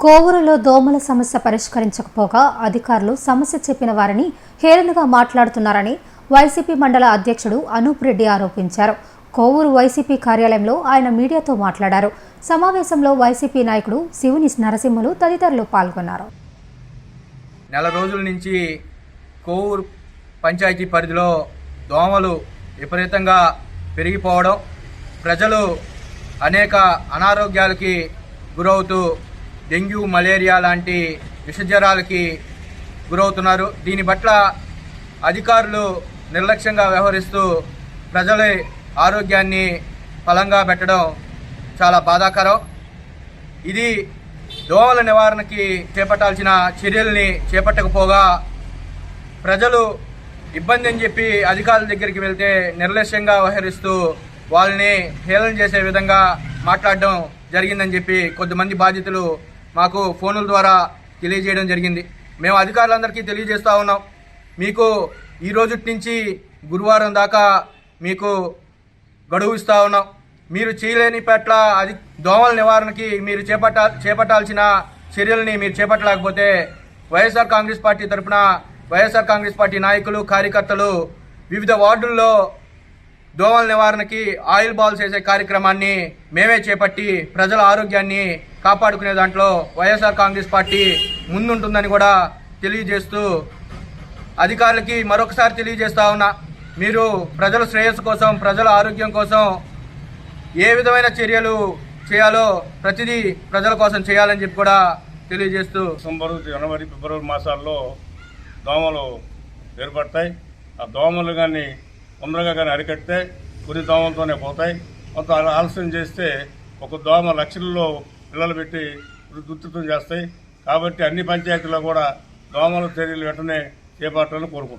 కోవూరులో దోమల సమస్య పరిష్కరించకపోగా అధికారులు సమస్య చెప్పిన వారిని హేళనగా మాట్లాడుతున్నారని వైసీపీ మండల అధ్యక్షుడు అనూప్ రెడ్డి ఆరోపించారు. కోవూరు వైసీపీ కార్యాలయంలో ఆయన మీడియాతో మాట్లాడారు. సమావేశంలో వైసీపీ నాయకుడు శివుని నరసింహులు తదితరులు పాల్గొన్నారు. నెల రోజుల నుంచి కోవూరు పంచాయతీ పరిధిలో దోమలు విపరీతంగా పెరిగిపోవడం, ప్రజలు అనేక అనారోగ్యాలకి గురవుతూ డెంగ్యూ, మలేరియా లాంటి విషజ్వరాలకి గురవుతున్నారు. దీని పట్ల అధికారులు నిర్లక్ష్యంగా వ్యవహరిస్తూ ప్రజల ఆరోగ్యాన్ని ఫలంగా పెట్టడం చాలా బాధాకరం. ఇది దోమల నివారణకి చేపట్టాల్సిన చర్యల్ని చేపట్టకపోగా ప్రజలు ఇబ్బంది అని చెప్పి అధికారుల దగ్గరికి వెళ్తే నిర్లక్ష్యంగా వ్యవహరిస్తూ వాళ్ళని హేళన చేసే విధంగా మాట్లాడడం జరిగిందని చెప్పి కొద్దిమంది బాధితులు మాకు ఫోనుల ద్వారా తెలియజేయడం జరిగింది. మేము అధికారులందరికీ తెలియజేస్తూ ఉన్నాం, మీకు ఈ రోజు నుంచి గురువారం దాకా మీకు గడువు ఇస్తూ ఉన్నాం. మీరు చేయలేని పట్ల దోమల నివారణకి మీరు చేపట్టాల్సిన చర్యల్ని మీరు చేపట్టలేకపోతే వైఎస్ఆర్ కాంగ్రెస్ పార్టీ తరఫున వైఎస్ఆర్ కాంగ్రెస్ పార్టీ నాయకులు, కార్యకర్తలు వివిధ వార్డుల్లో దోమల నివారణకి ఆయిల్ బాల్స్ వేసే కార్యక్రమాన్ని మేమే చేపట్టి ప్రజల ఆరోగ్యాన్ని కాపాడుకునే దాంట్లో వైఎస్ఆర్ కాంగ్రెస్ పార్టీ ముందుంటుందని కూడా తెలియజేస్తూ అధికారులకి మరొకసారి తెలియజేస్తా ఉన్నా, మీరు ప్రజల శ్రేయస్సు కోసం, ప్రజల ఆరోగ్యం కోసం ఏ విధమైన చర్యలు చేయాలో ప్రతిదీ ప్రజల కోసం చేయాలని చెప్పి కూడా తెలియజేస్తూ డిసెంబరు, జనవరి, ఫిబ్రవరి మాసాల్లో దోమలు ఏర్పడతాయి. ఆ దోమలు కానీ తొందరగా కానీ అరికడితే కొన్ని దోమలతోనే పోతాయి. కొంత ఆలస్యం చేస్తే ఒక దోమ లక్షల్లో పిల్లలు పెట్టి దుత్తుతం చేస్తాయి. కాబట్టి అన్ని పంచాయతీల్లో కూడా దోమల చర్యలు వెంటనే చేపట్టాలని కోరుకుంటున్నాం.